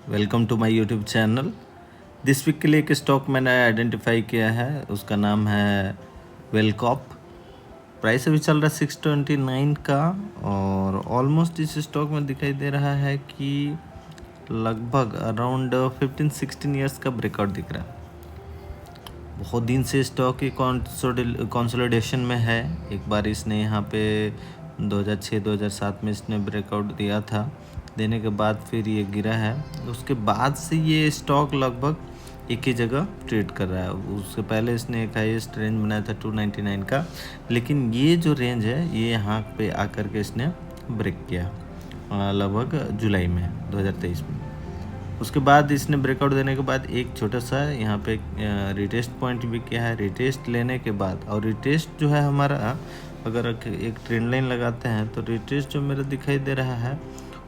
Welcome to my YouTube channel. This week के लिए एक स्टॉक मैंने आइडेंटिफाई किया है, उसका नाम है वेलकॉप। प्राइस अभी चल रहा है 629 का और ऑलमोस्ट इस स्टॉक में दिखाई दे रहा है कि लगभग अराउंड 15-16 ईयर्स का ब्रेकआउट दिख रहा है। बहुत दिन से स्टॉक की कंसोलिडेशन में है। एक बार इसने यहाँ पे 2006-2007 में इसने ब्रेकआउट दिया था, देने के बाद फिर ये गिरा है। उसके बाद से ये स्टॉक लगभग एक ही जगह ट्रेड कर रहा है। उससे पहले इसने एक हाईएस्ट रेंज बनाया था 299 का, लेकिन ये जो रेंज है ये यहाँ पे आकर के इसने ब्रेक किया लगभग जुलाई में 2023 में। उसके बाद इसने ब्रेकआउट देने के बाद एक छोटा सा यहाँ पे रिटेस्ट पॉइंट भी किया है। रिटेस्ट लेने के बाद, और रिटेस्ट जो है हमारा, अगर एक ट्रेंड लाइन लगाते हैं तो रिटेस्ट जो मेरा दिखाई दे रहा है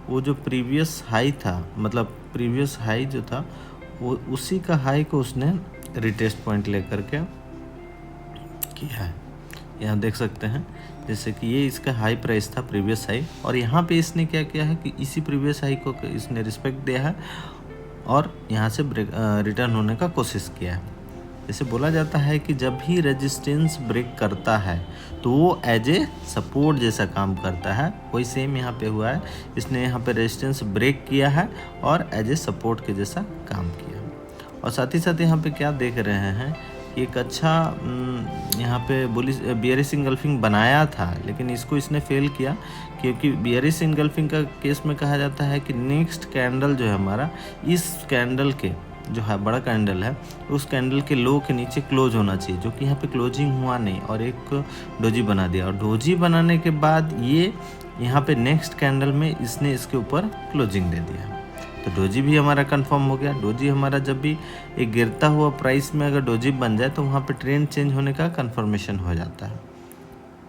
वो जो प्रीवियस हाई था, मतलब प्रीवियस हाई जो था वो उसी का हाई को उसने रिटेस्ट पॉइंट लेकर के किया है। यहाँ देख सकते हैं जैसे कि ये इसका हाई प्राइस था, प्रीवियस हाई, और यहाँ पे इसने क्या किया है कि इसी प्रीवियस हाई को इसने रिस्पेक्ट दिया है और यहाँ से रिटर्न होने का कोशिश किया है। जैसे बोला जाता है कि जब भी रेजिस्टेंस ब्रेक करता है तो वो एज ए सपोर्ट जैसा काम करता है। वही सेम यहाँ पे हुआ है, इसने यहाँ पे रेजिस्टेंस ब्रेक किया है और एज ए सपोर्ट के जैसा काम किया। और साथ ही साथ यहाँ पे क्या देख रहे हैं, एक अच्छा यहाँ पे बियरिश इंगल्फिंग बनाया था, लेकिन इसको इसने फेल किया, क्योंकि बियरिश इंगल्फिंग का केस में कहा जाता है कि नेक्स्ट कैंडल जो है हमारा, इस कैंडल के जो है बड़ा कैंडल है उस कैंडल के लो के नीचे क्लोज होना चाहिए, जो कि यहाँ पे क्लोजिंग हुआ नहीं और एक डोजी बना दिया। और डोजी बनाने के बाद ये यहाँ पे नेक्स्ट कैंडल में इसने इसके ऊपर क्लोजिंग दे दिया, तो डोजी भी हमारा कंफर्म हो गया। डोजी हमारा जब भी एक गिरता हुआ प्राइस में अगर डोजी बन जाए तो वहाँ पे ट्रेंड चेंज होने का कंफर्मेशन हो जाता है।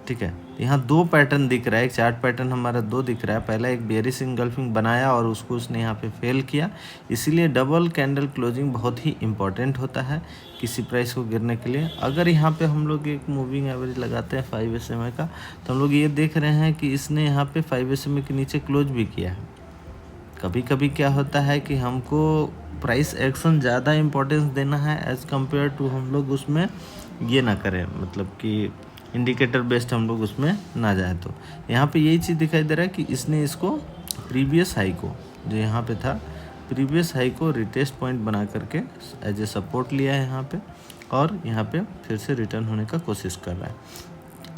ठीक है, यहाँ दो पैटर्न दिख रहा है, एक चार्ट पैटर्न हमारा दो दिख रहा है। पहला एक बेयरिश इंगल्फिंग बनाया और उसको उसने यहाँ पे फेल किया, इसीलिए डबल कैंडल क्लोजिंग बहुत ही इंपॉर्टेंट होता है किसी प्राइस को गिरने के लिए। अगर यहाँ पे हम लोग एक मूविंग एवरेज लगाते हैं 5 SMA का, तो हम लोग ये देख रहे हैं कि इसने यहाँ पे 5 SMA के नीचे क्लोज भी किया है। कभी कभी क्या होता है कि हमको प्राइस एक्शन ज़्यादा इम्पोर्टेंस देना है एज़ कम्पेयर टू हम लोग उसमें ये ना करें, मतलब कि इंडिकेटर बेस्ड हम लोग उसमें ना जाए। तो यहाँ पे यही चीज़ दिखाई दे रहा है कि इसने इसको प्रीवियस हाई को, जो यहाँ पे था प्रीवियस हाई को रिटेस्ट पॉइंट बना करके एज ए सपोर्ट लिया है यहाँ पे, और यहाँ पे फिर से रिटर्न होने का कोशिश कर रहा है।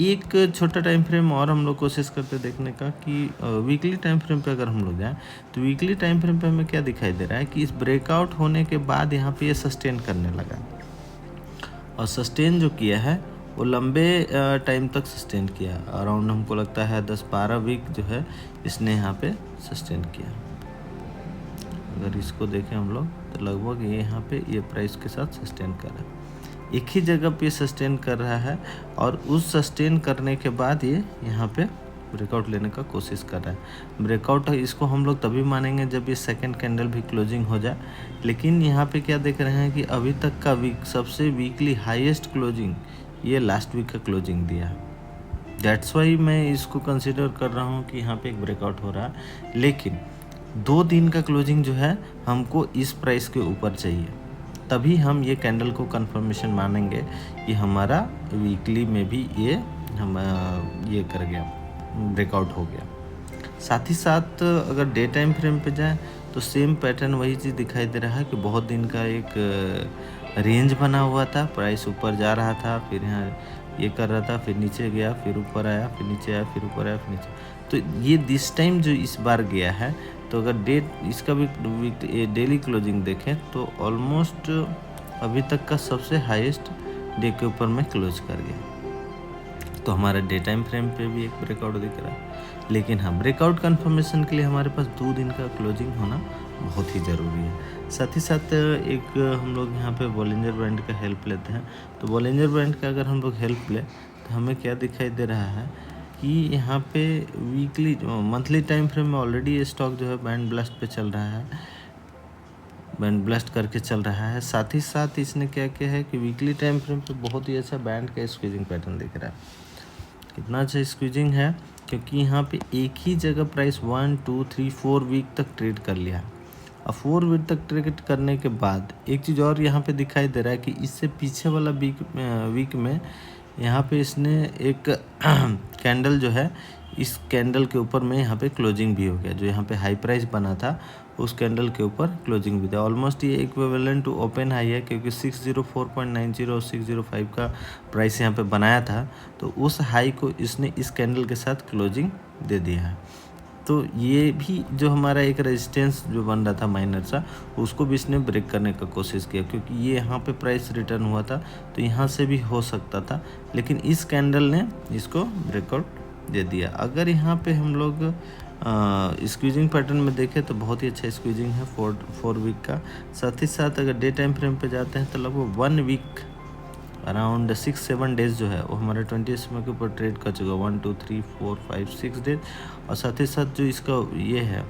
एक छोटा टाइम फ्रेम और हम लोग कोशिश करते देखने का कि वीकली टाइम फ्रेम पे अगर हम लोग जाएँ तो वीकली टाइम फ्रेम पे हमें क्या दिखाई दे रहा है कि इस ब्रेकआउट होने के बाद यहाँ पे ये सस्टेन करने लगा, और सस्टेन जो किया है वो लंबे टाइम तक सस्टेन किया। अराउंड हमको लगता है 10-12 वीक जो है इसने यहाँ पे सस्टेन किया। अगर इसको देखें हम लोग तो लगभग ये यहाँ पे ये प्राइस के साथ सस्टेन कर रहा है, एक ही जगह पे सस्टेन कर रहा है, और उस सस्टेन करने के बाद ये यहाँ पे ब्रेकआउट लेने का कोशिश कर रहा है। ब्रेकआउट इसको हम लोग तभी मानेंगे जब ये सेकंड कैंडल भी क्लोजिंग हो जाए, लेकिन यहाँ पे क्या देख रहे हैं कि अभी तक का सबसे वीकली हाईएस्ट क्लोजिंग ये लास्ट वीक का क्लोजिंग दिया है। दैट्स वाई मैं इसको कंसिडर कर रहा हूँ कि यहाँ पे एक ब्रेकआउट हो रहा है, लेकिन 2 दिन का क्लोजिंग जो है हमको इस प्राइस के ऊपर चाहिए, तभी हम ये कैंडल को कंफर्मेशन मानेंगे कि हमारा वीकली में भी ये हम ये कर गया, ब्रेकआउट हो गया। साथ ही साथ अगर डे टाइम फ्रेम पे जाएं तो सेम पैटर्न वही चीज़ दिखाई दे रहा है कि बहुत दिन का एक रेंज बना हुआ था, प्राइस ऊपर जा रहा था, फिर यहाँ ये कर रहा था, फिर नीचे गया, फिर ऊपर आया, फिर नीचे आया, फिर ऊपर आया, फिर नीचे। तो ये दिस टाइम जो इस बार गया है, तो अगर इसका भी डेली क्लोजिंग देखें तो ऑलमोस्ट अभी तक का सबसे हाईएस्ट डे के ऊपर में क्लोज कर गया। तो हमारा डे टाइम फ्रेम पे भी एक ब्रेकआउट दिख रहा है, लेकिन हाँ, ब्रेकआउट कंफर्मेशन के लिए हमारे पास 2 दिन का क्लोजिंग होना बहुत ही ज़रूरी है। साथ ही साथ एक हम लोग यहाँ पे बॉलिंजर बैंड का हेल्प लेते हैं, तो बॉलिंजर बैंड का अगर हम लोग हेल्प लें तो हमें क्या दिखाई दे रहा है कि यहाँ पे वीकली मंथली टाइम फ्रेम में ऑलरेडी ये स्टॉक जो है बैंड ब्लास्ट पे चल रहा है, बैंड ब्लास्ट करके चल रहा है। साथ ही साथ इसने क्या किया है कि वीकली टाइम फ्रेम पे बहुत ही अच्छा बैंड का स्क्वीजिंग पैटर्न दिख रहा है। कितना अच्छा स्क्वीजिंग है, क्योंकि यहाँ पे एक ही जगह प्राइस 1, 2, 3, 4 वीक तक ट्रेड कर लिया, और 4 वीक तक टारगेट करने के बाद एक चीज़ और यहाँ पे दिखाई दे रहा है कि इससे पीछे वाला वीक में यहाँ पे इसने एक कैंडल जो है, इस कैंडल के ऊपर में यहाँ पे क्लोजिंग भी हो गया। जो यहाँ पे हाई प्राइस बना था उस कैंडल के ऊपर क्लोजिंग भी था। ऑलमोस्ट ये इक्विवेलेंट टू ओपन हाई है, क्योंकि 604.90 और 605 का प्राइस यहाँ पे बनाया था, तो उस हाई को इसने इस कैंडल के साथ क्लोजिंग दे दिया है। तो ये भी जो हमारा एक रेजिस्टेंस जो बन रहा था माइनर सा, उसको भी इसने ब्रेक करने का कोशिश किया, क्योंकि ये यहाँ पे प्राइस रिटर्न हुआ था तो यहाँ से भी हो सकता था, लेकिन इस कैंडल ने इसको ब्रेकआउट दे दिया। अगर यहाँ पे हम लोग स्क्वीजिंग पैटर्न में देखें तो बहुत ही अच्छा स्क्वीजिंग है 4 वीक का। साथ ही साथ अगर डे टाइम फ्रेम पे जाते हैं तो लगभग 1 वीक अराउंड 6-7 डेज जो है वो हमारे 20 समय के ऊपर ट्रेड कर चुका, 1 2 3 4 5 6 डेज। और साथ ही साथ जो इसका ये है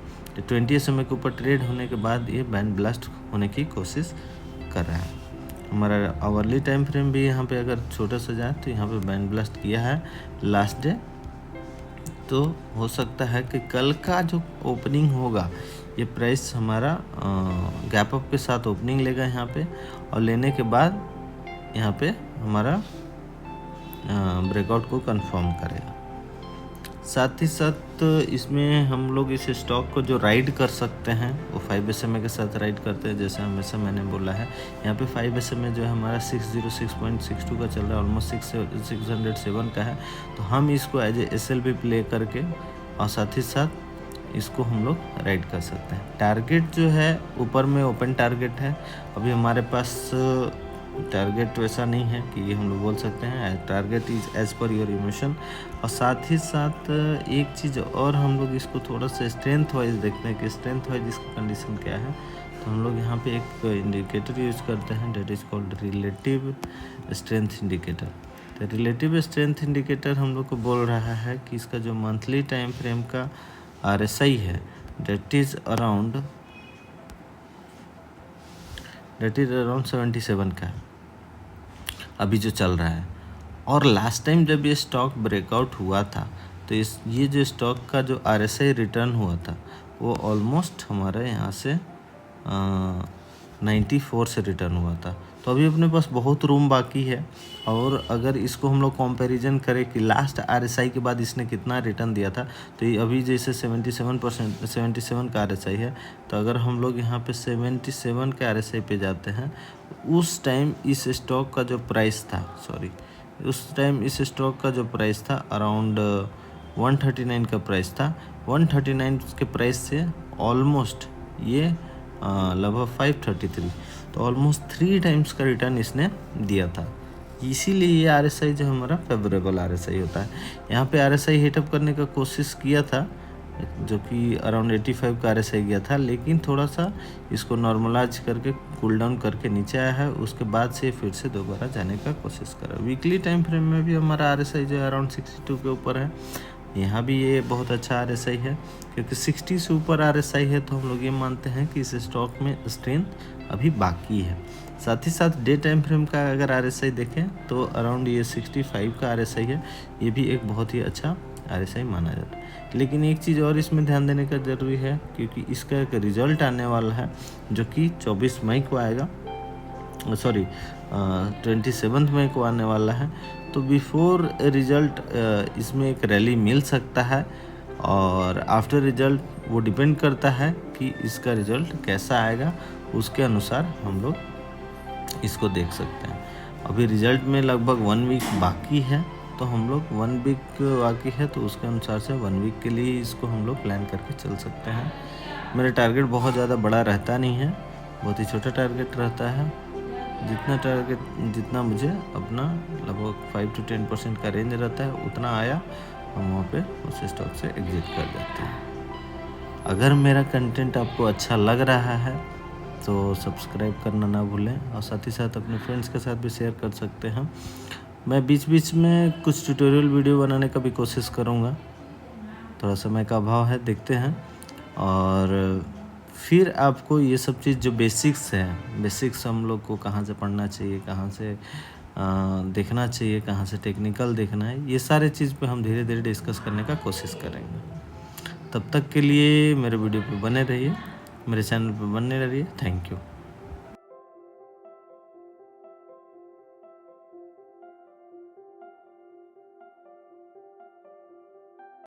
20 समय के ऊपर ट्रेड होने के बाद ये बैंड ब्लास्ट होने की कोशिश कर रहा है। हमारा आवरली टाइम फ्रेम भी यहाँ पे अगर छोटा सा जाए तो यहाँ पे बैंड ब्लास्ट किया है लास्ट डे। तो हो सकता है कि कल का जो ओपनिंग होगा ये प्राइस हमारा गैप अप के साथ ओपनिंग लेगा यहाँ पे, और लेने के बाद यहाँ पे हमारा ब्रेकआउट को कंफर्म करेगा। साथ ही साथ इसमें हम लोग इस स्टॉक को जो राइड कर सकते हैं वो 5 SMA के साथ राइड करते हैं। जैसे हमेशा मैंने बोला है, यहाँ पे 5 SMA जो है हमारा 606.62 का चल रहा है, ऑलमोस्ट 607 का है। तो हम इसको एज ए SLP प्ले करके और साथ ही साथ इसको हम लोग राइड कर सकते हैं। टारगेट जो है ऊपर में ओपन टारगेट है, अभी हमारे पास टारगेट वैसा नहीं है कि ये हम लोग बोल सकते हैं target is as per your emotion. और साथ ही साथ एक चीज़ और हम लोग इसको थोड़ा सा स्ट्रेंथ वाइज देखते हैं कि स्ट्रेंथ वाइज इसका कंडीशन क्या है। तो हम लोग यहाँ पे एक इंडिकेटर यूज करते हैं, that is called relative strength indicator. तो रिलेटिव स्ट्रेंथ इंडिकेटर हम लोग को बोल रहा है कि इसका जो मंथली टाइम फ्रेम का RSI है डेट इज अराउंड 77 का अभी जो चल रहा है। और लास्ट टाइम जब ये स्टॉक ब्रेकआउट हुआ था तो ये जो स्टॉक का जो RSI रिटर्न हुआ था वो ऑलमोस्ट हमारे यहाँ से 94 से रिटर्न हुआ था। तो अभी अपने पास बहुत रूम बाकी है। और अगर इसको हम लोग कंपैरिजन करें कि लास्ट RSI के बाद इसने कितना रिटर्न दिया था, तो ये अभी जैसे 77 का RSI है, तो अगर हम लोग यहाँ पे 77 के RSI पे जाते हैं, उस टाइम इस स्टॉक का जो प्राइस था अराउंड 139 का प्राइस था। 139 के प्राइस से ऑलमोस्ट ये लगभग 533, तो ऑलमोस्ट 3 टाइम्स का रिटर्न इसने दिया था। इसीलिए ये RSI जो हमारा फेवरेबल RSI होता है। यहाँ पे RSI हिटअप करने का कोशिश किया था, जो कि अराउंड 85 का RSI गया था, लेकिन थोड़ा सा इसको नॉर्मलाइज करके कूल डाउन करके नीचे आया है। उसके बाद से फिर से दोबारा जाने का कोशिश करा। वीकली टाइम फ्रेम में भी हमारा RSI जो है अराउंड 62 के ऊपर है। यहाँ भी ये बहुत अच्छा RSI है, क्योंकि 60 से ऊपर RSI है तो हम लोग ये मानते हैं कि इस स्टॉक में स्ट्रेंथ अभी बाकी है। साथ ही साथ डे टाइम फ्रेम का अगर RSI देखें तो अराउंड ये 65 का RSI है। ये भी एक बहुत ही अच्छा RSI माना जाता है। लेकिन एक चीज़ और इसमें ध्यान देने का ज़रूरी है, क्योंकि इसका एक रिजल्ट आने वाला है जो कि 24 मई को आएगा, 27 मई को आने वाला है। तो बिफोर रिजल्ट इसमें एक रैली मिल सकता है, और आफ्टर रिजल्ट वो डिपेंड करता है कि इसका रिजल्ट कैसा आएगा, उसके अनुसार हम लोग इसको देख सकते हैं। अभी रिजल्ट में लगभग 1 वीक बाकी है, तो हम लोग 1 वीक बाकी है तो उसके अनुसार से 1 वीक के लिए इसको हम लोग प्लान करके चल सकते हैं। मेरा टारगेट बहुत ज़्यादा बड़ा रहता नहीं है, बहुत ही छोटा टारगेट रहता है। जितना मुझे अपना लगभग 5 to 10% का रेंज रहता है, उतना आया हम वहाँ पे उस स्टॉक से एग्जिट कर जाते हैं। अगर मेरा कंटेंट आपको अच्छा लग रहा है तो सब्सक्राइब करना ना भूलें, और साथ ही साथ अपने फ्रेंड्स के साथ भी शेयर कर सकते हैं। मैं बीच बीच में कुछ ट्यूटोरियल वीडियो बनाने का भी कोशिश करूँगा, थोड़ा समय का अभाव है, देखते हैं। और फिर आपको ये सब चीज़ जो बेसिक्स हम लोग को कहाँ से पढ़ना चाहिए, कहाँ से देखना चाहिए, कहाँ से टेक्निकल देखना है, ये सारे चीज़ पे हम धीरे धीरे डिस्कस करने का कोशिश करेंगे। तब तक के लिए मेरे वीडियो पे बने रहिए। मेरे चैनल पर बनने रहिए। Thank you.